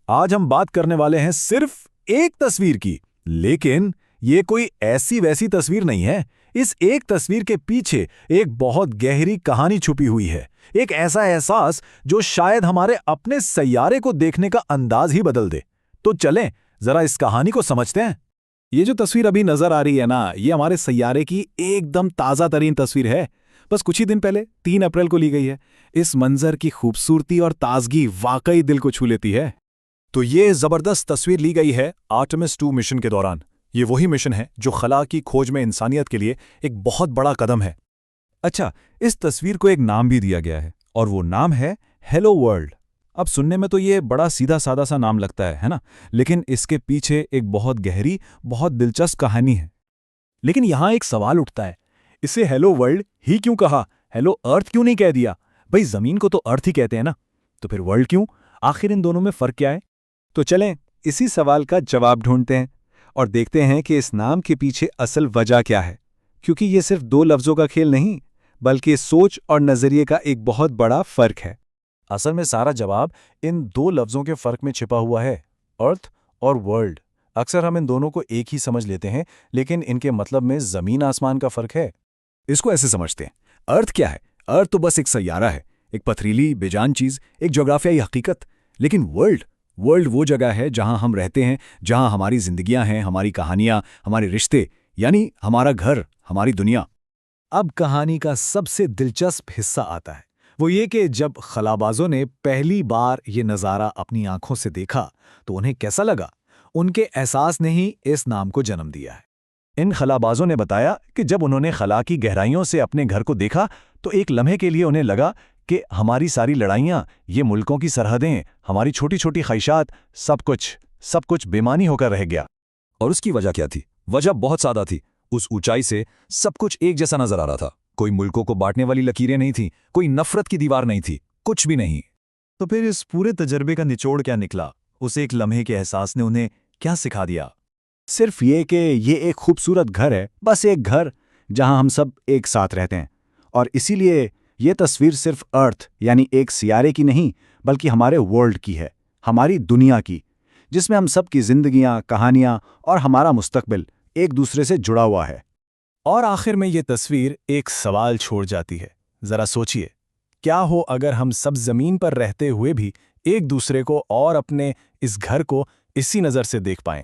आज हम बात करने वाले हैं सिर्फ एक तस्वीर की, लेकिन ये कोई ऐसी वैसी तस्वीर नहीं है। इस एक तस्वीर के पीछे एक बहुत गहरी कहानी छुपी हुई है, एक ऐसा एहसास जो शायद हमारे अपने सैयारे को देखने का अंदाज ही बदल दे। तो चलें जरा इस कहानी को समझते हैं। ये जो तस्वीर अभी नजर आ रही है ना, ये हमारे सैयारे की एकदम ताज़ा तरीन तस्वीर है। बस कुछ ही दिन पहले 3 अप्रैल को ली गई है। इस मंजर की खूबसूरती और ताजगी वाकई दिल को छू लेती है। तो ये जबरदस्त तस्वीर ली गई है आर्टेमिस 2 मिशन के दौरान। ये वही मिशन है जो खला की खोज में इंसानियत के लिए एक बहुत बड़ा कदम है। अच्छा, इस तस्वीर को एक नाम भी दिया गया है और वो नाम है हेलो वर्ल्ड। अब सुनने में तो ये बड़ा सीधा सादा सा नाम लगता है ना? लेकिन इसके पीछे एक बहुत गहरी, बहुत दिलचस्प कहानी है। लेकिन यहाँ एक सवाल उठता है, इसे हेलो वर्ल्ड ही क्यों कहा? हेलो अर्थ क्यों नहीं कह दिया? भाई जमीन को तो अर्थ ही कहते हैं ना, तो फिर वर्ल्ड क्यों? आखिर इन दोनों में फर्क क्या है? तो चलें इसी सवाल का जवाब ढूंढते हैं और देखते हैं कि इस नाम के पीछे असल वजह क्या है। क्योंकि ये सिर्फ 2 लफ्ज़ों का खेल नहीं, बल्कि सोच और नज़रिए का एक बहुत बड़ा फ़र्क है। असल में सारा जवाब इन 2 लफ्ज़ों के फ़र्क में छिपा हुआ है, अर्थ और वर्ल्ड। अक्सर हम इन दोनों को एक ही समझ लेते हैं, लेकिन इनके मतलब में ज़मीन आसमान का फ़र्क है। इसको ऐसे समझते हैं, अर्थ क्या है? अर्थ तो बस एक सैयारा है, एक पथरीली बेजान चीज़, एक जोग्राफियाई हकीकत। लेकिन वर्ल्ड वो जगह है जहां हम रहते हैं, जहां हमारी जिंदगियां हैं, हमारी कहानियां, हमारे रिश्ते, यानी हमारा घर, हमारी दुनिया। अब कहानी का सबसे दिलचस्प हिस्सा आता है, वो ये कि जब खलाबाजों ने पहली बार ये नज़ारा अपनी आंखों से देखा तो उन्हें कैसा लगा। उनके एहसास ने ही इस नाम को जन्म दिया है। इन खलाबाजों ने बताया कि जब उन्होंने खला की गहराइयों से अपने घर को देखा तो एक लम्हे के लिए उन्हें लगा कि हमारी सारी लड़ाइयाँ, ये मुल्कों की सरहदें, हमारी छोटी छोटी ख्वाहिशात, सब कुछ बेमानी होकर रह गया। और उसकी वजह क्या थी? वजह बहुत सादा थी। उस ऊंचाई से सब कुछ एक जैसा नजर आ रहा था। कोई मुल्कों को बांटने वाली लकीरें नहीं थी, कोई नफरत की दीवार नहीं थी, कुछ भी नहीं। तो फिर इस पूरे तजर्बे का निचोड़ क्या निकला? उस एक लम्हे के एहसास ने उन्हें क्या सिखा दिया? सिर्फ ये कि ये एक खूबसूरत घर है, बस एक घर जहां हम सब एक साथ रहते हैं। और इसीलिए ये तस्वीर सिर्फ अर्थ यानी एक सियारे की नहीं, बल्कि हमारे वर्ल्ड की है, हमारी दुनिया की, जिसमें हम सब की जिंदगियां, कहानियां और हमारा मुस्तकबिल एक दूसरे से जुड़ा हुआ है। और आखिर में ये तस्वीर एक सवाल छोड़ जाती है। जरा सोचिए, क्या हो अगर हम सब जमीन पर रहते हुए भी एक दूसरे को और अपने इस घर को इसी नज़र से देख पाएं?